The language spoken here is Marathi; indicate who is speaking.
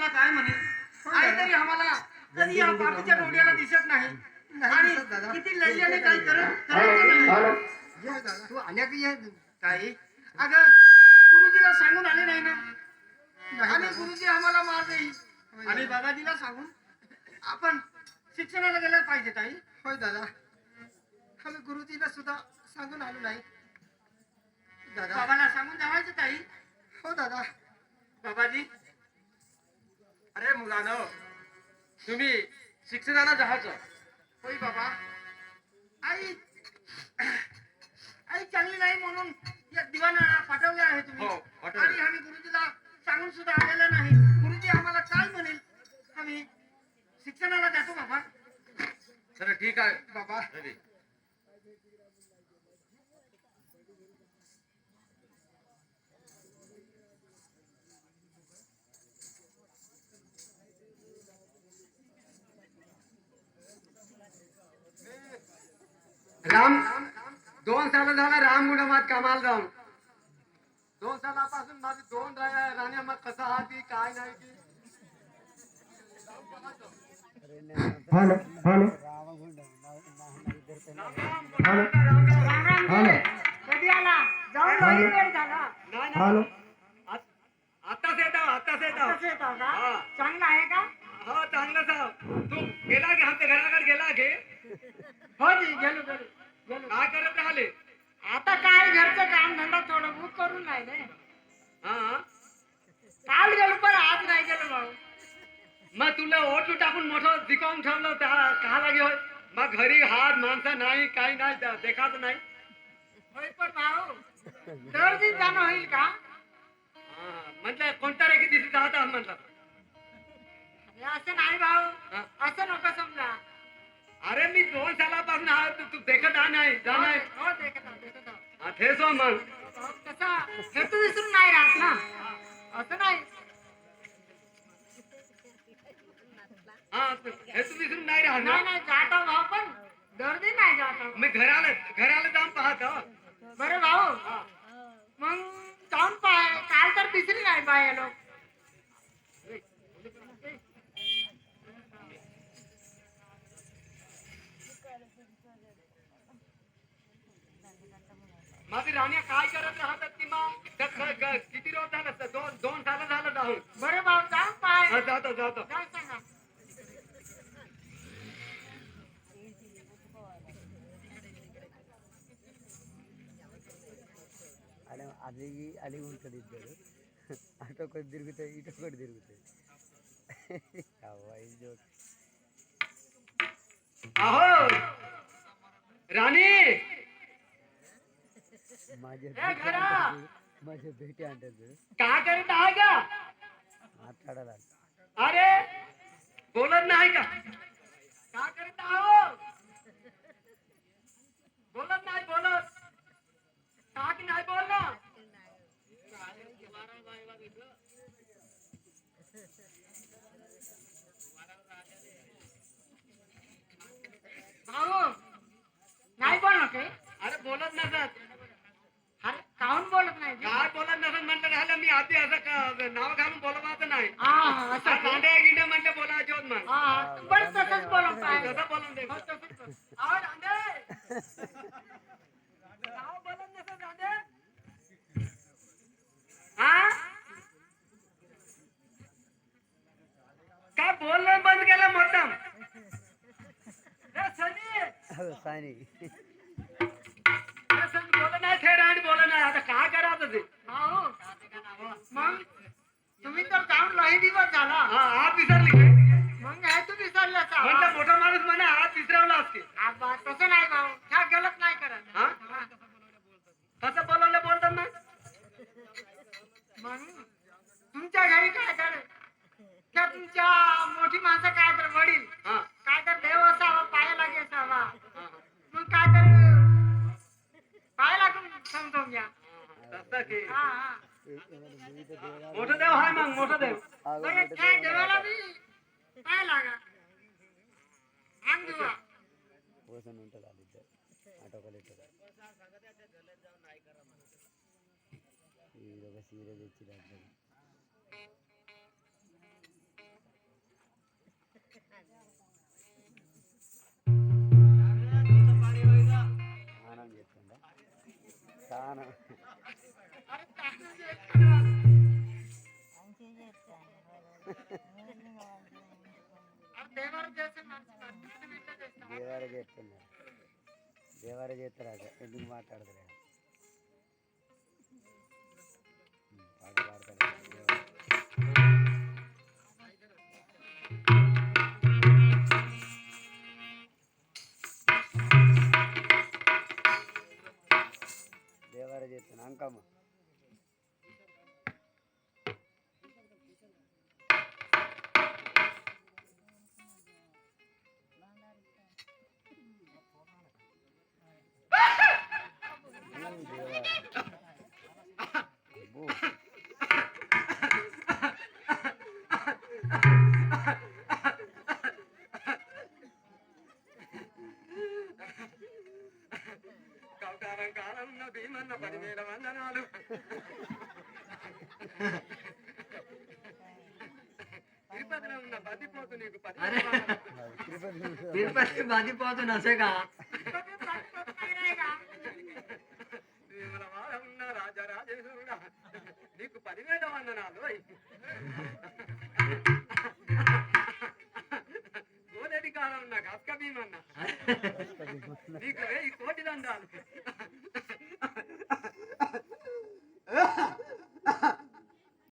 Speaker 1: आम्हाला काय म्हणे आई तरी आम्हाला कधी या पापीच्या डोळ्याला दिसत नाही आणि किती लढल्याने काही करायचं नाही
Speaker 2: तू आल्या की ये
Speaker 1: ताई अगं गुरुजीला सांगून आले नाही ना आणि गुरुजी आम्हाला मार देईल आणि बाबाजीला सांगून आपण शिक्षणाला गेलं पाहिजे ताई.
Speaker 2: होय दादा आम्ही गुरुजीला सुद्धा सांगून आलो नाही दादा.
Speaker 1: बाबाला सांगून जावायचं ताई.
Speaker 2: हो दादा.
Speaker 1: बाबाजी अरे मुलांनो तुम्ही शिक्षणाला जायचं. होय बाबा आई आई चांगली नाही म्हणून या दिवाणाला पाठवले आहे तुम्ही आणि आम्ही गुरुजीला सांगून सुद्धा आलेलं नाही. गुरुजी आम्हाला काय म्हणेल आम्ही शिक्षणाला जातो बाबा. तर ठीक आहे बाबा.
Speaker 2: राम 2 साल झाला राम गुणमात कामाला जाऊन 2 सालापासून माझी 2 राण्या मग कसा आहात काय नाही की.
Speaker 3: हॅलो हॅलो हॅलो हॅलो
Speaker 1: कधी आला जाऊन लई वेळ झाला.
Speaker 3: हॅलो
Speaker 2: आताच येतो
Speaker 1: का चांगला आहे का?
Speaker 2: हो चांगलं साहेब. तू गेला की आमच्या घराकडे गेला की
Speaker 1: हो जी गेलो गेलो गेलो.
Speaker 2: काय करत राहिले.
Speaker 1: आता काय घरचं काम धंदा थोडं बुक करून राहिले.
Speaker 2: हा
Speaker 1: काल गेलो पण आज नाही गेलो भाऊ.
Speaker 2: मग तुला ओटू टाकून मोठं दिकावून ठेवलं का लागे होय. मग घरी हात माणसं नाही काही नाही देखाच नाही.
Speaker 1: होय पण भाऊ दर दिन जाणं होईल का?
Speaker 2: म्हटलं कोणत्या रेखी दिसत जात म्हटलं.
Speaker 1: असं नाही भाऊ असं नको समजा.
Speaker 2: अरे मी 2 सालापासून हा तू देखत नाही जा नाही.
Speaker 1: हो देखत आहो.
Speaker 2: तेच हो मग
Speaker 1: कसा हेतू विसरून नाही राहत ना असं नाही.
Speaker 2: हा हे तू विसरून नाही राहत
Speaker 1: नाही
Speaker 2: ना.
Speaker 1: नाही जाता भाऊ पण गर्दी नाही जाता.
Speaker 2: मी घराला जाऊन पाहत
Speaker 1: बरं भाऊ मग जाऊन पाय काल तर दिसली नाही बाय लोक.
Speaker 2: माझी राण्या काय करत राहतात की मग किती रोज झालं 2 साल झालं जाऊन.
Speaker 1: बरं भाऊ जाऊन पाय
Speaker 2: जातो
Speaker 1: काय सांगा.
Speaker 4: అది అది ఉంటుంది ఇద్దరు అటు ఒకటి తిరుగుతాయి ఇటు ఒకటి తిరుగుతాయి అవ్వాయి జోక్.
Speaker 2: अहो राणी
Speaker 4: माझ्या भेटी अंటారు
Speaker 2: काय करत आहे का?
Speaker 4: మాట్లాడాలి.
Speaker 2: अरे बोलत नाही का? काय करत आहो बोलत नाही बोलत का की नाही बोलणार.
Speaker 1: भाऊ नाही बोलणार काही.
Speaker 2: अरे बोलत नसत.
Speaker 1: अरे काहून बोलत नाही ते?
Speaker 2: काय बोलत नसत म्हटलं झालं मी आधी असं नाव घालून बोलवायचं नाही.
Speaker 1: असं
Speaker 2: गांड्या गिंड्या म्हटलं बोलायचे होत मग
Speaker 1: बरं तसंच बोलत पाय.
Speaker 2: तसं बोलून दे.
Speaker 1: हो, तसंच बोल.
Speaker 2: अहो रांडे नाव बोलत नसत रांडे. हा काय बोलणं बंद केलं मुद्दाम.
Speaker 4: सानी
Speaker 2: बोल नाही थेड आणि बोल नाही. आता काय करायचं ते.
Speaker 1: भाऊ मग तुम्ही तर जाऊन लई दिवस झाला.
Speaker 2: हा आज विसरली काय.
Speaker 1: मग हे तू विसरलं का?
Speaker 2: म्हटलं मोठा माणूस म्हणा आज विसरवला असते.
Speaker 1: तसं नाही भाऊ ह्या गलत नाही करत.
Speaker 2: हा कसं बोलवलं बोलतात ना.
Speaker 1: मग तुमच्या घरी काय तर त्या तुमच्या मोठी माणसं काय तर वडील
Speaker 2: हा
Speaker 1: काय तर देव असावा पाया लागे असावा. मग काय तर पाया लागून समजून घ्या.
Speaker 2: तसं की
Speaker 1: हा हा
Speaker 2: मोठं देव हाय मग मोठं देव.
Speaker 1: बरं त्या देवाला बी पाया लागा अंग देवा.
Speaker 4: పోసన్ ఉంటుంది వాళ్ళిద్దరు అటు ఒకరు ఇటు ఇది ఒక సీరియల్ ఇచ్చి స్నానం చేస్తుందా స్నానం
Speaker 1: అరే స్నానం చేస్తున్నా. అరే దేవారం చేస్తే మంచిది. అన్నిటి వీటిలో చేస్తాం.
Speaker 4: దేవారే చేస్తున్నారు దేవారే చేస్తారా ఎందుకు మాట్లాడదులే పాట పాడతాడు దేవారే చేస్తున్నా అంకమ్మ
Speaker 2: కౌకారం కాలం భీమన్న 10,000 వందనాలు. తిరుపతిలో ఉన్న బతిపోతు నీకు 10,000 వందనాలు.
Speaker 5: తిరుపతి బతిపోతు నసగా
Speaker 2: తిరుమల ఉన్న రాజరాజేశ్వరుడా నీకు 10,000 వందనాలు. గోలేటి కాలం ఉన్న కస్క భీమన్న నీకు 1000 కోటి దండాలు.